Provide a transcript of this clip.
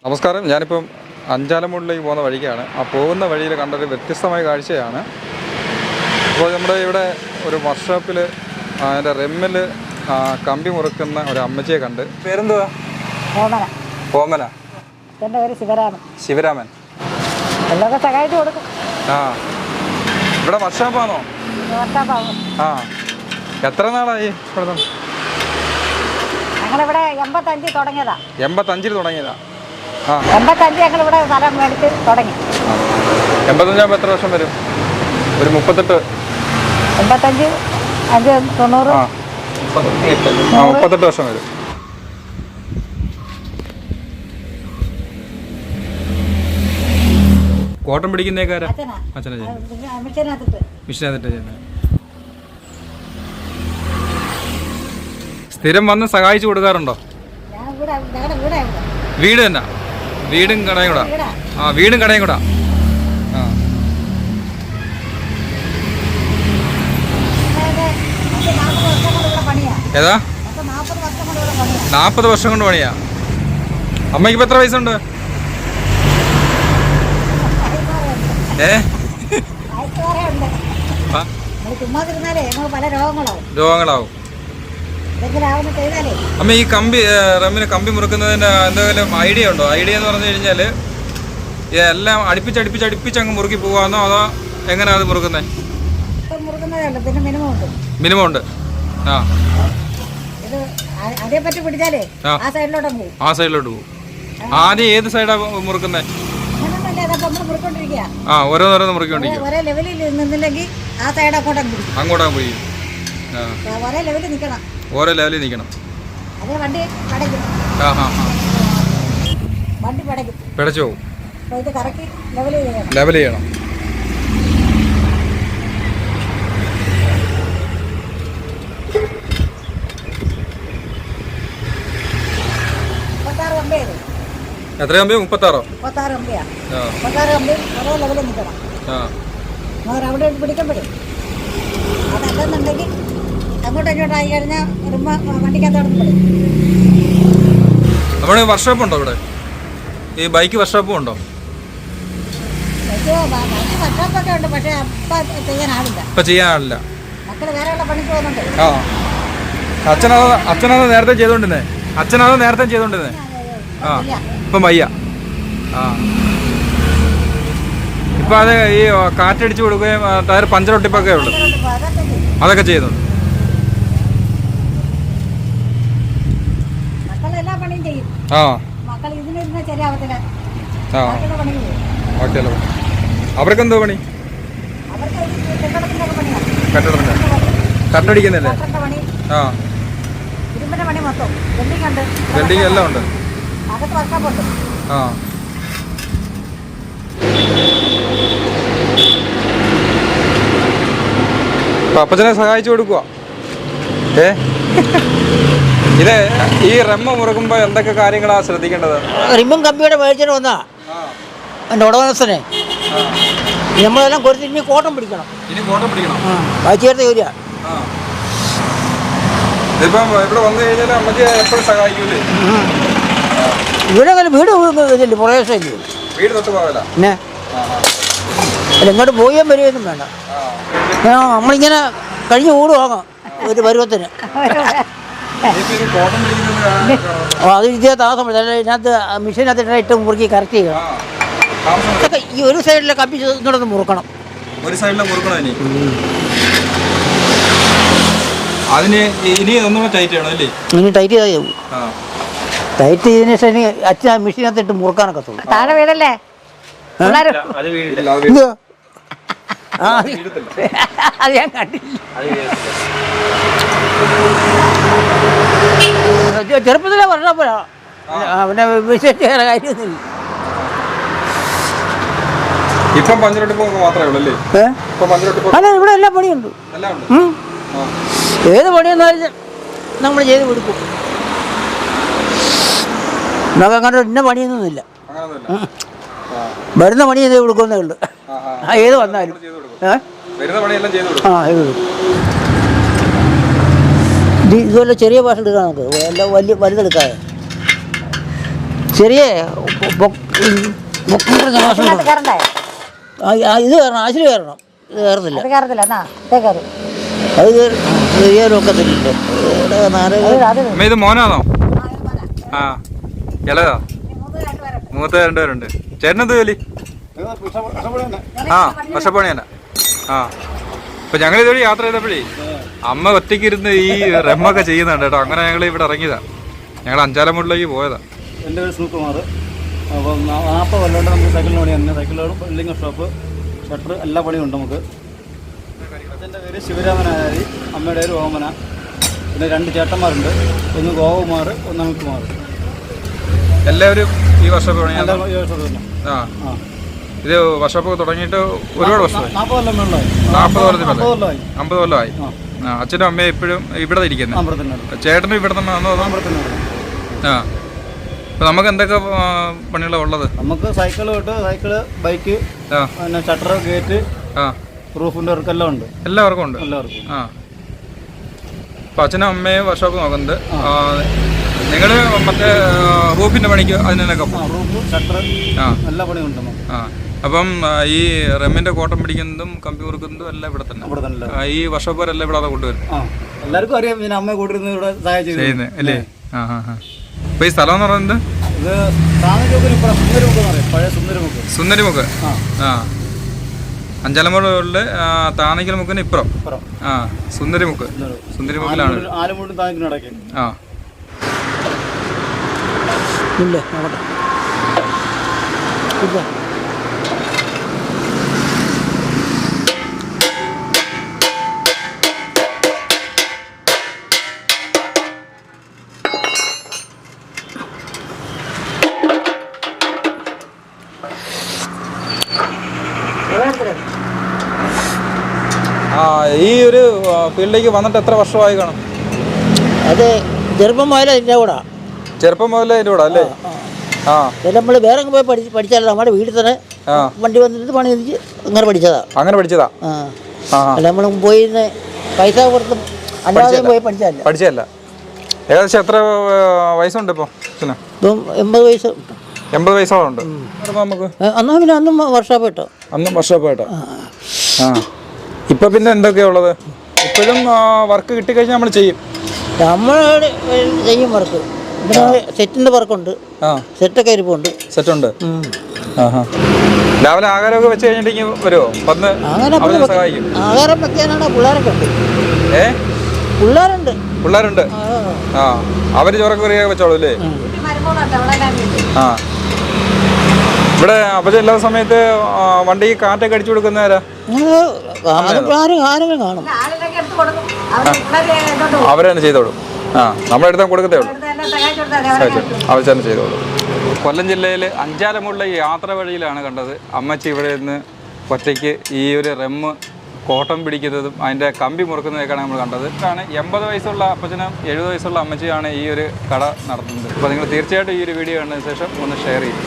നമസ്കാരം. ഞാനിപ്പം അഞ്ചാലമൂടിലേക്ക് പോകുന്ന വഴിക്കാണ്. ആ പോകുന്ന വഴിയിൽ കണ്ടൊരു വ്യത്യസ്തമായ കാഴ്ചയാണ്. അപ്പോൾ നമ്മുടെ ഇവിടെ ഒരു വർക്ക്ഷോപ്പിൽ അതിൻ്റെ റെമ്മിൽ കമ്പി മുറുക്കുന്ന ഒരു അമ്മച്ചിയെ കണ്ട്. പേരെന്തുവാ? കോമന. എൻ്റെ പേര് ശിവരാമൻ. ശിവരാമൻ. എല്ലാം സഹായിച്ചു കൊടുക്കും. ഇവിടെ വർക്ക്ഷോപ്പാണോ? എത്ര നാളായി ഇവിടെ? ഞങ്ങളിവിടെ 85 തുടങ്ങിയതാ. 85 തുടങ്ങിയതാ. 85 ഞങ്ങളിവിടെ സ്ഥലം മേടിച്ച് തുടങ്ങി. 85 എത്ര വർഷം വരും? ഒരു 38. 85 5 90 38 വർഷം വരും. കോട്ടം പിടിക്കുന്നേക്കാരാ? മിഷനകത്തിട്ട് സ്ഥിരം വന്ന് സഹായിച്ചു കൊടുക്കാറുണ്ടോ? വീട് തന്നെ? വീടും കടയും കൂടാ? വീടും കടയും കൂടാ. ഏതാ? 40 വർഷം കൊണ്ട് പണിയാ. അമ്മയ്ക്ക് ഇപ്പൊ എത്ര വയസ്സുണ്ട്? രോഗങ്ങളാവും. അമ്മ ഈ റമ്മിന് കമ്പി മുറുക്കുന്നതിന്റെ എന്തെങ്കിലും ഐഡിയ ഉണ്ടോ? ഐഡിയ എന്ന് പറഞ്ഞു കഴിഞ്ഞാല് എല്ലാം അടുപ്പിച്ച് അങ്ങ് മുറുക്കി പോവാന്നോ അതോ എങ്ങനെയാ അത് മുറുക്കുന്നത്? മിനിമം ഉണ്ട്. ആ സൈഡിലോട്ട് പോകും. ആദ്യം ഏത് സൈഡാ മുറുക്കുന്നത്? ഓരോന്നോരോന്ന് മുറിക്കൊണ്ടിരിക്കും. അങ്ങോട്ടാ പോയി ഓരോ ലെവലിൽ നിൽക്കണം. പിടച്ചു പോകും. ലെവൽ ചെയ്യണം. എത്ര കമ്പിയോ? 36 അവിടെ പിടിക്കപ്പെടും. അതല്ലെന്നുണ്ടെങ്കിൽ അങ്ങോട്ടും ഇങ്ങോട്ടായി കഴിഞ്ഞാൽ വണ്ടിക്കകത്തോടെ പിടിക്കും. നമ്മുടെ വർക്ക്ഷോപ്പ് ഉണ്ടോ ഇവിടെ? ഈ ബൈക്ക് വർക്ക്ഷോപ്പും ഉണ്ടോ? വർക്ക്ഷോപ്പൊക്കെ ഉണ്ട്, പക്ഷേ ഇപ്പൊ ചെയ്യാനില്ല. മക്കള് വേറെയുള്ള പണിക്ക് പോകുന്നുണ്ട്. അച്ഛനത് നേരത്തെ ചെയ്തോണ്ടിരുന്നേ? ഇപ്പം വയ്യ. ഇപ്പൊ അത് ഈ കാറ്റടിച്ചു കൊടുക്കുകയും ടയർ പഞ്ചറൊട്ടിപ്പൊക്കെ ഉള്ളു. അതൊക്കെ ചെയ്യുന്നുണ്ട്. അവർക്കെന്തോ പണി? കെട്ടിടത്തിന്റെ കട്ടടിക്കുന്നല്ലേ? വെൽഡിങ് എല്ലാം ഉണ്ട്. അപ്പച്ചനെ സഹായിച്ചു കൊടുക്കുക. ഇത് ഈ റമ്മ മുറുകുമ്പോ എന്തൊക്കെ കാര്യങ്ങളാ ശ്രദ്ധിക്കേണ്ടത്? റിമ്മും കമ്പിയുടെ മേടിച്ചിട്ട് വന്നാ എൻ്റെ ഉടമസ്ഥനെ നമ്മളെല്ലാം കൊടുത്ത് ഇനി കോട്ടം പിടിക്കണം. ചേർത്ത് ജോലിയാ. ഇവിടെ വന്നു കഴിഞ്ഞാൽ അമ്മക്ക് എപ്പോഴും സഹായിക്കൂലേ? ഇവിടെ അങ്ങനെ വീട് ഇതില്ല, പ്രദേശമില്ല. വീട് തൊട്ട് പോകല പിന്നെ ഇങ്ങോട്ട് പോയാൽ വരുമൊന്നും വേണ്ട. നമ്മളിങ്ങനെ കഴിഞ്ഞ് ഓട് വാങ്ങാം ഒരു പരുവത്തിന്. അത് ഇതേ താമസം ഇതിനകത്ത് മെഷീനകത്ത് ഇട്ട് മുറുക്കി കറക്റ്റ് ചെയ്യണം. ഈ ഒരു സൈഡിലെ കമ്പി ഇങ്ങോട്ടൊന്ന് മുറുക്കണം. ഒരു സൈഡിലെ മുറുക്കണം. അതിന് ഇനി ഒന്നുകൂടെ ടൈറ്റ് ചെയ്യണം അല്ലേ? ഇനി ടൈറ്റ് ചെയ്താൽ ടൈറ്റ് ചെയ്തതിനു ശേഷം ഇനി അച്ഛൻ മെഷീനകത്ത് ഇട്ട് മുറുക്കാനൊക്കെ തോന്നും. താഴെ വീടല്ലേ? അത് ഞാൻ കണ്ടില്ല. ചെറുപ്പത്തിലെ പറഞ്ഞപ്പോഴാ പിന്നെ വിശേഷിച്ച കാര്യമൊന്നുമില്ല. അല്ല, ഇവിടെ എല്ലാ പണിയുണ്ട്. ഏത് പണിയെന്നാലും നമ്മൾ ചെയ്ത് കൊടുക്കും. നമുക്ക് അങ്ങനെ ഇന്ന പണിയൊന്നുമില്ല. വരുന്ന പണി ചെയ്ത് കൊടുക്കുന്നേ ഉള്ളു. ഏത് വന്നാലും ഇതുപോലെ ചെറിയ ഭാഷ എടുക്കാം. നമുക്ക് എല്ലാം വലുതെടുക്കാതെ ചെറിയ കയറണ്ടേ? ഇത് കയറണം, ആശുപത്രി കയറണം. ഇത് കയറത്തില്ല. അത് കയറത്തില്ല. എന്നാ ഇതേ കയറും. അത് കയറൊക്കത്തില്ല. ഇത് മോനാണോ? ആ ഇളതാ. മൂത്ത രണ്ടുപേരുണ്ട്. ചേട്ടനെന്ത് ജോലി? ആ വർഷപ്പണി തന്നെ. ആ അപ്പൊ ഞങ്ങൾ ഇതുവഴി യാത്ര ചെയ്തപ്പോഴേ അമ്മ ഒറ്റയ്ക്ക് ഇരുന്ന് ഈ റെമ്മൊക്കെ ചെയ്യുന്നുണ്ട് കേട്ടോ. അങ്ങനെ ഞങ്ങൾ ഇവിടെ ഇറങ്ങിയതാ. ഞങ്ങൾ അഞ്ചാലമൂടിലേക്ക് പോയതാ. എൻ്റെ പേര് സുനിൽകുമാർ. അപ്പോൾ 40 കൊല്ലം നമുക്ക് സൈക്കിളിന് പണി തന്നെ. സൈക്കിളുകളും ബിൽഡിംഗ് ഷോപ്പ്, ഷട്ടർ എല്ലാ പണിയും ഉണ്ട് നമുക്ക്. അച്ഛൻ്റെ പേര് ശിവരാമനാരി, അമ്മയുടെ പേര് ഓമന. പിന്നെ 2 ചേട്ടന്മാരുണ്ട്. ഒന്ന് ഗോകുമാർ, ഒന്ന് അമിത്കുമാർ. എല്ലാവരും ഈ വർഷോപ്പ് പണിയാണ്. ആ ആ ഇത് വർഷോപ്പ് തുടങ്ങിയിട്ട് ഒരുപാട് വർഷമായി. 40 കൊല്ലം മുകളിലായി. 40 കൊല്ലമായി. 50 കൊല്ലമായി. ആ അച്ഛനും അമ്മയും ഇപ്പോഴും ഇവിടെ ഇരിക്കുന്നത്. ചേട്ടനും ഇവിടെ തന്നെ വന്നോ? ആ അപ്പൊ നമുക്ക് എന്തൊക്കെ പണികളാണ് ഉള്ളത്? നമുക്ക് സൈക്കിൾ തൊട്ട് സൈക്കിള്, ബൈക്ക്, പിന്നെ ഷട്ടർ, ഗേറ്റ്, റൂഫിൻ്റെ വർക്ക് എല്ലാം ഉണ്ട്. എല്ലാവർക്കും ഉണ്ട്. എല്ലാവർക്കും. ആ അപ്പൊ അച്ഛനും അമ്മയും വർഷോപ്പ് നോക്കുന്നത്. നിങ്ങൾ മറ്റേ റൂഫിന്റെ പണിക്ക് അതിനൊക്കെ റൂഫ്, ഷട്ടർ എല്ലാ പണിയും ഉണ്ട്. ആ അപ്പം ഈ റെമ്മിന്റെ കോട്ടം പിടിക്കുന്നതും കമ്പി മുറുക്കുന്നതും എല്ലാം ഇവിടെ തന്നെ. ഈ വർഷോപ്പരെല്ലാം ഇവിടെ കൊണ്ടുവരും. എല്ലാവർക്കും അറിയാം. പിന്നെ അമ്മയെ കൂട്ടിരുന്ന് ഇവിടെ സഹായം ചെയ്യുന്നത് അല്ലേ? ആ ആ ആ അപ്പൊ ഈ സ്ഥലം എന്ന് പറയുന്നത് ഇത് സുന്ദരിമുക്ക്, പഴയ സുന്ദരിമുക്ക്. സുന്ദരിമുക്ക്. ആ അഞ്ചാലമൂടില് താണിക്കൽ മുക്കിന് ഇപ്പുറം. ആ സുന്ദരിമുക്ക്. സുന്ദരിമുക്കിലാണ്. ആലുമൂടും താണിക്കിനും ഇടയ്ക്ക്. ആ ഇല്ല നോക്കട്ടെ. ഇല്ല ആ ഈ ഒരു ഫീൽഡിലേക്ക് വന്നിട്ട് എത്ര വർഷമായി കാണും? അത് ചെറുപ്പം മുതലേ ഇതിൻ്റെ കൂടെ. ചെറുപ്പം മുതലേ അതിൻ്റെ കൂടെ അല്ലേ? ആ നമ്മൾ വേറെ പോയി പഠിച്ചാലോ, നമ്മുടെ വീട്ടിൽ തന്നെ വണ്ടി വന്നിട്ട് പണി തിരിച്ച് അങ്ങനെ പഠിച്ചതാ. അങ്ങനെ പഠിച്ചതാ? അല്ല നമ്മൾ പോയി പൈസ കൊടുത്ത് അല്ലാതെ പോയി പഠിച്ചതല്ല. ഏകദേശം എത്ര വയസ്സുണ്ട് ഇപ്പോൾ? ഇപ്പം 80 വയസ്സ്. 80 വയസ്സോളം ഉണ്ട് നമുക്ക്. അന്നാ പിന്നെ അന്നും വർക്ക്ഷോപ്പ് കേട്ടോ. അന്നും വർക്ക്ഷോപ്പ് കേട്ടോ. ആ ഇപ്പം പിന്നെ എന്തൊക്കെയാ ഉള്ളത്? ഇപ്പോഴും വർക്ക് കിട്ടിക്കഴിഞ്ഞാൽ നമ്മൾ ചെയ്യും. നമ്മൾ ചെയ്യും വർക്ക്. ഇവിടെ സെറ്റിൻ്റെ വർക്കുണ്ട്. സെറ്റൊക്കെ ഇരിപ്പുണ്ട്. സെറ്റുണ്ട്. രാവിലെ ആഹാരമൊക്കെ വെച്ച് കഴിഞ്ഞിട്ടെങ്കിൽ വരുമോ? വന്ന് സഹായിക്കും. ആഹാരം വെക്കാനാണ് പിള്ളേരൊക്കെ ഉണ്ട്. പിള്ളേരുണ്ട്. ആ അവര് ചോറൊക്കെ കറിയൊക്കെ വെച്ചോളൂ അല്ലേ? ആ ഇവിടെ അപ്പൊ എല്ലാ സമയത്ത് വണ്ടിക്ക് കാറ്റൊക്കെ അടിച്ചു കൊടുക്കുന്നവരാ? ആരെങ്കിലും കാണും. അവരെന്നെ ചെയ്തോളും. ആ നമ്മളെടുത്താൽ കൊടുക്കത്തേ ഉള്ളൂ. അവർ തന്നെ ചെയ്തോളൂ. കൊല്ലം ജില്ലയിൽ അഞ്ചാലമുള്ള ഈ യാത്ര വഴിയിലാണ് കണ്ടത് അമ്മച്ചി ഇവിടെ നിന്ന് ഒറ്റയ്ക്ക് ഈ ഒരു റെമ്മ് കോട്ടം പിടിക്കുന്നതും അതിൻ്റെ കമ്പി മുറുക്കുന്നതൊക്കെയാണ് നമ്മൾ കണ്ടത്. ഇതാണ് 80 വയസ്സുള്ള അപ്പച്ചനും 70 വയസ്സുള്ള അമ്മച്ചിയാണ് ഈ ഒരു കട നടത്തുന്നത്. അപ്പോൾ നിങ്ങൾ തീർച്ചയായിട്ടും ഈ ഒരു വീഡിയോ കണ്ടതിന് ശേഷം ഒന്ന് ഷെയർ ചെയ്യും.